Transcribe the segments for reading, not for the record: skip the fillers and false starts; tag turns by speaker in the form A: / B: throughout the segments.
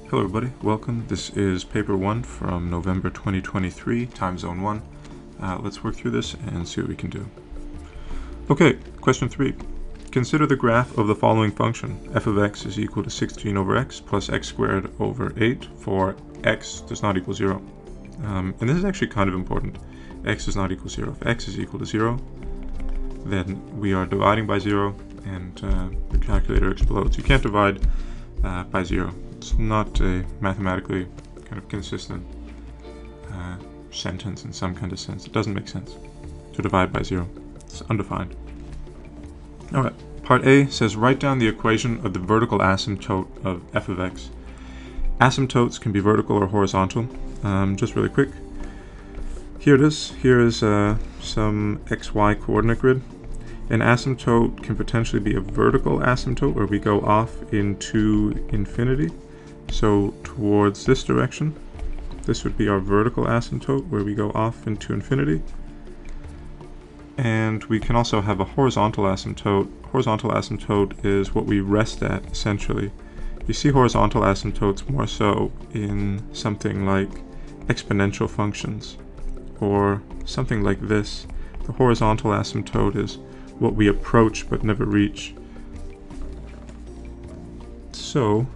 A: Hello everybody, welcome. This is paper 1 from November 2023, time zone 1. Let's work through this and see what we can do. Okay, question 3. Consider the graph of the following function. F of x is equal to 16 over x plus x squared over 8 for x does not equal 0. And this is actually kind of important. X does not equal 0. If x is equal to 0, then we are dividing by 0 and the calculator explodes. You can't divide by 0. It's not a mathematically kind of consistent sentence in some kind of sense. It doesn't make sense to divide by 0. It's undefined. Alright, part A says write down the equation of the vertical asymptote of f of x. Asymptotes can be vertical or horizontal. Just really quick. Here it is. Here is some xy coordinate grid. An asymptote can potentially be a vertical asymptote where we go off into infinity. So towards this direction, this would be our vertical asymptote where we go off into infinity. And we can also have a horizontal asymptote. Horizontal asymptote is what we rest at, essentially. You see horizontal asymptotes more so in something like exponential functions or something like this. The horizontal asymptote is what we approach but never reach. So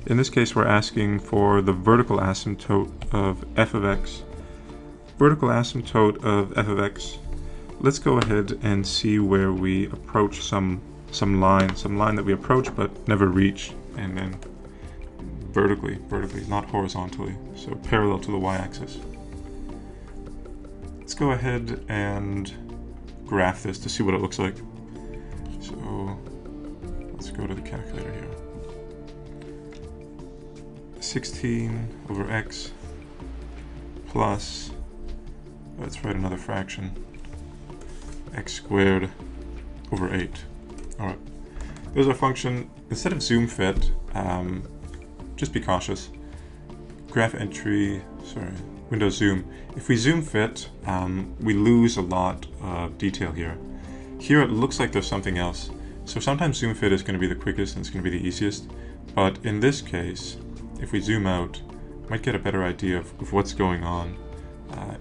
A: in this case we're asking for the vertical asymptote of f of x. Vertical asymptote of f of x. Let's go ahead and see where we approach some line that we approach but never reach, and then vertically, not horizontally, so parallel to the y-axis. Let's go ahead and graph this to see what it looks like. So let's go to the calculator here. 16 over x plus, let's write another fraction, x squared over 8. Alright, there's our function. Instead of zoom fit, just be cautious. Graph entry, Windows zoom. If we zoom fit, we lose a lot of detail here. Here it looks like there's something else. So sometimes zoom fit is going to be the quickest and it's going to be the easiest. But in this case, if we zoom out, we might get a better idea of what's going on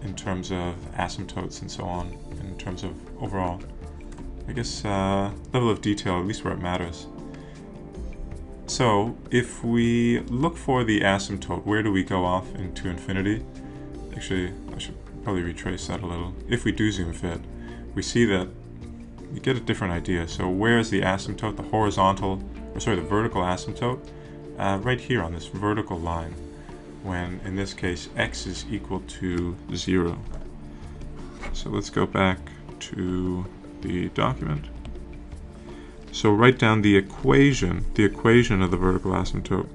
A: in terms of asymptotes and so on, in terms of overall, I guess, level of detail, at least where it matters. So if we look for the asymptote, where do we go off into infinity? Actually, I should probably retrace that a little. If we do zoom fit, we see that we get a different idea. So where is the asymptote, the vertical asymptote? Right here on this vertical line, when in this case x is equal to 0. So let's go back to the document. So write down the equation of the vertical asymptote.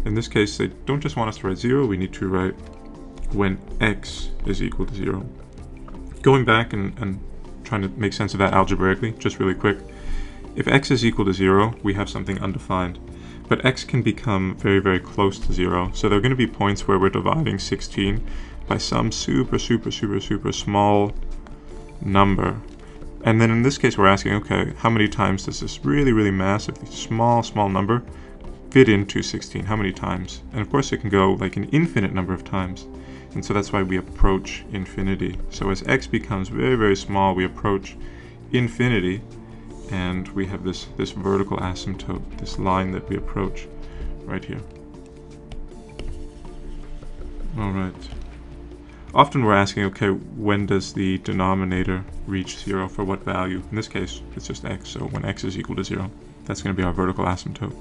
A: In this case, they don't just want us to write 0, we need to write when x is equal to 0. Going back and trying to make sense of that algebraically, just really quick. If x is equal to 0, we have something undefined. But x can become very, very close to 0. So there are going to be points where we're dividing 16 by some super small number. And then in this case we're asking, okay, how many times does this really massive, small number fit into 16? How many times? And of course it can go like an infinite number of times. And so that's why we approach infinity. So as x becomes very small, we approach infinity, and we have this vertical asymptote, this line that we approach right here. Alright. Often we're asking, okay, when does the denominator reach 0 for what value? In this case, it's just x, so when x is equal to 0, that's going to be our vertical asymptote.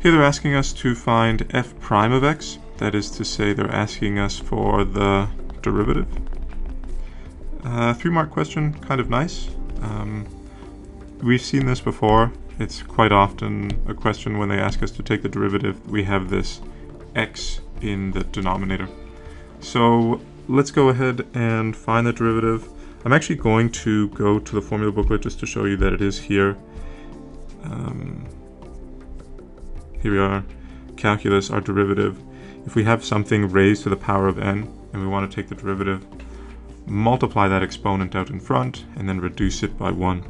A: Here they're asking us to find f prime of x. That is to say, they're asking us for the derivative. 3-mark question, kind of nice. We've seen this before. It's quite often a question when they ask us to take the derivative. We have this x in the denominator. So let's go ahead and find the derivative. I'm actually going to go to the formula booklet just to show you that it is here. Here we are, calculus, our derivative. If we have something raised to the power of n and we want to take the derivative, multiply that exponent out in front and then reduce it by 1.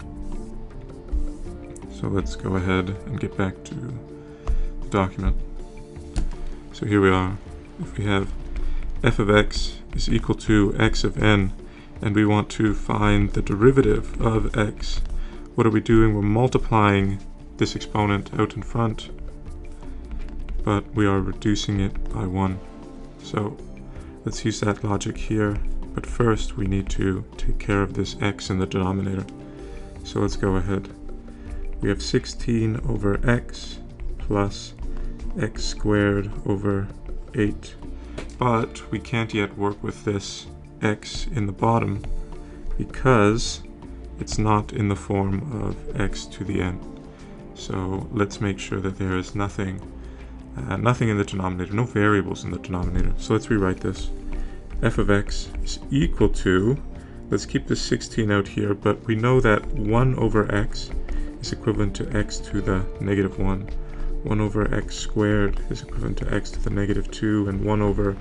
A: So let's go ahead and get back to the document. So here we are. If we have f of x is equal to x of n, and we want to find the derivative of x, what are we doing? We're multiplying this exponent out in front, but we are reducing it by 1. So let's use that logic here, but first we need to take care of this x in the denominator. So let's go ahead. We have 16 over x plus x squared over 8. But we can't yet work with this x in the bottom because it's not in the form of x to the n. So let's make sure that there is nothing in the denominator, no variables in the denominator. So let's rewrite this. F of x is equal to, let's keep this 16 out here, but we know that 1 over x is equivalent to x to the negative 1. 1 over x squared is equivalent to x to the negative 2, and 1 over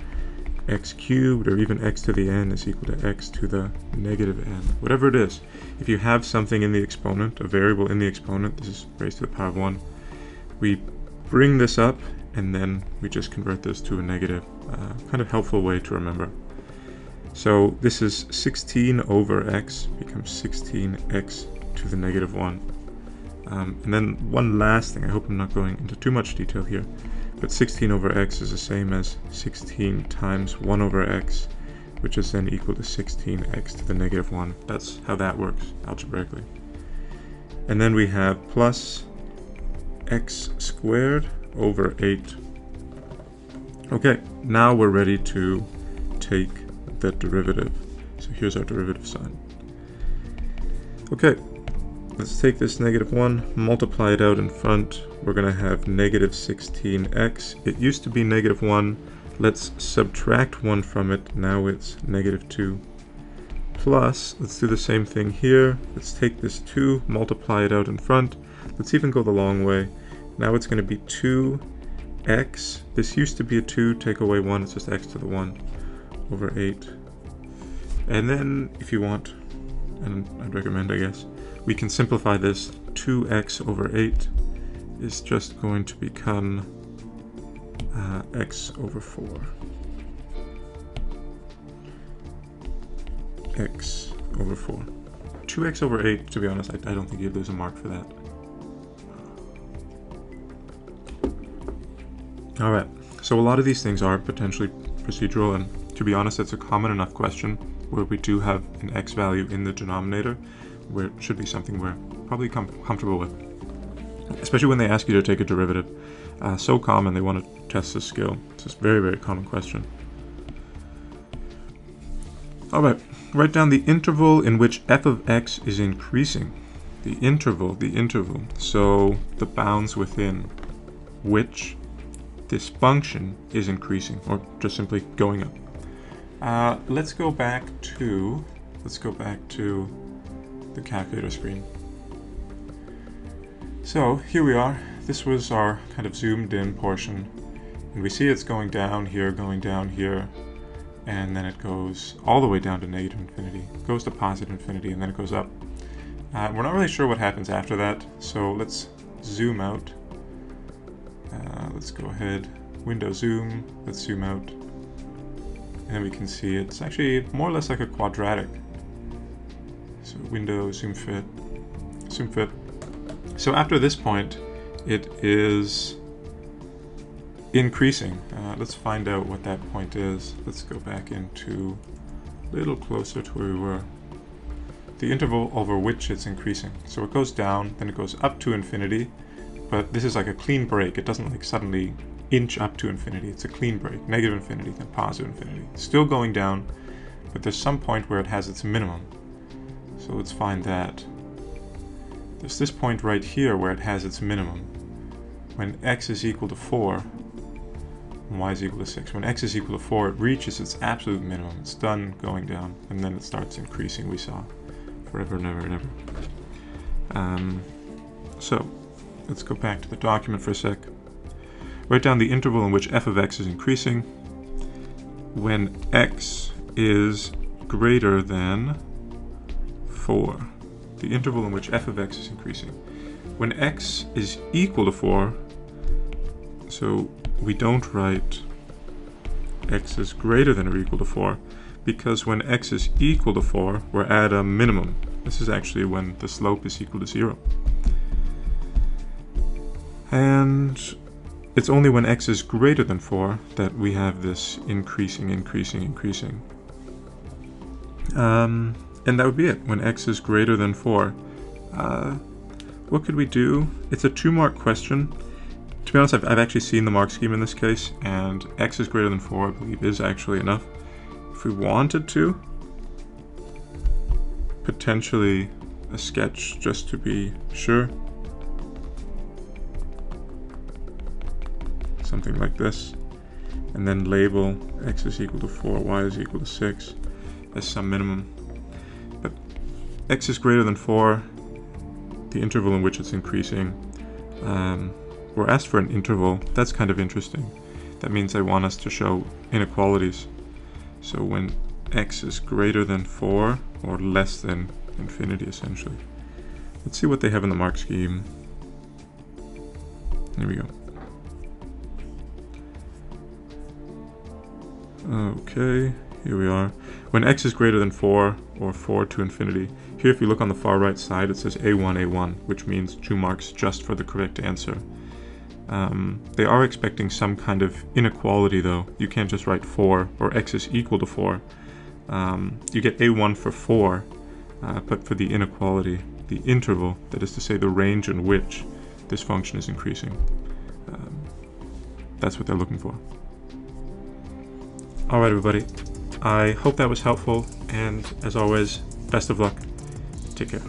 A: x cubed, or even x to the n, is equal to x to the negative n. Whatever it is, if you have something in the exponent, a variable in the exponent, this is raised to the power of 1, we bring this up, and then we just convert this to a negative. Kind of helpful way to remember. So this is 16 over x becomes 16x to the negative 1. And then one last thing, I hope I'm not going into too much detail here, but 16 over x is the same as 16 times 1 over x, which is then equal to 16x to the negative 1. That's how that works algebraically. And then we have plus x squared over 8. Okay, now we're ready to take the derivative. So here's our derivative sign. Okay, let's take this negative 1, multiply it out in front. We're going to have negative 16x. It used to be negative 1. Let's subtract 1 from it. Now it's negative 2. Plus, let's do the same thing here. Let's take this 2, multiply it out in front. Let's even go the long way. Now it's going to be 2x. This used to be a 2, take away 1, it's just x to the 1 over 8. And then, if you want, and I'd recommend, I guess, we can simplify this. 2x over 8 is just going to become x over 4. X over 4. 2x over 8, to be honest, I don't think you'd lose a mark for that. Alright, so a lot of these things are potentially procedural, and to be honest, it's a common enough question where we do have an x value in the denominator, where it should be something we're probably comfortable with. Especially when they ask you to take a derivative. So common, they want to test the skill. It's just a very, very common question. Alright, write down the interval in which f of x is increasing. The interval. So the bounds within which this function is increasing, or just simply going up. Let's go back to the calculator screen. So here we are. This was our kind of zoomed in portion, and we see it's going down here, and then it goes all the way down to negative infinity. It goes to positive infinity, and then it goes up. We're not really sure what happens after that, so let's zoom out. Let's go ahead, window zoom, let's zoom out. And we can see it's actually more or less like a quadratic. So window, zoom fit, zoom fit. So after this point, it is increasing. Let's find out what that point is. Let's go back into a little closer to where we were. The interval over which it's increasing. So it goes down, then it goes up to infinity, but this is like a clean break. It doesn't like suddenly inch up to infinity. It's a clean break. Negative infinity, then positive infinity. It's still going down, but there's some point where it has its minimum. So let's find that. There's this point right here where it has its minimum. When x is equal to 4, and y is equal to 6. When x is equal to 4, it reaches its absolute minimum. It's done going down, and then it starts increasing, we saw. Forever and ever and ever. So, let's go back to the document for a sec. Write down the interval in which f of x is increasing when x is greater than 4. The interval in which f of x is increasing. When x is equal to 4, so we don't write x is greater than or equal to 4, because when x is equal to 4, we're at a minimum. This is actually when the slope is equal to 0. And it's only when x is greater than 4 that we have this increasing. And that would be it. When x is greater than 4. What could we do? It's a 2-mark question. To be honest, I've actually seen the mark scheme in this case, and x is greater than 4, I believe, is actually enough. If we wanted to, potentially a sketch just to be sure. Something like this. And then label x is equal to 4, y is equal to 6 as some minimum. But x is greater than 4, the interval in which it's increasing. We're asked for an interval. That's kind of interesting. That means they want us to show inequalities. So when x is greater than 4 or less than infinity, essentially. Let's see what they have in the mark scheme. Here we go. Okay, here we are. When x is greater than 4 or 4 to infinity. Here, if you look on the far right side, it says A1, which means 2 marks just for the correct answer. They are expecting some kind of inequality though. You can't just write 4 or x is equal to 4. You get A1 for 4, but for the inequality, the interval, that is to say the range in which this function is increasing. That's what they're looking for. Alright everybody, I hope that was helpful, and as always, best of luck. Take care.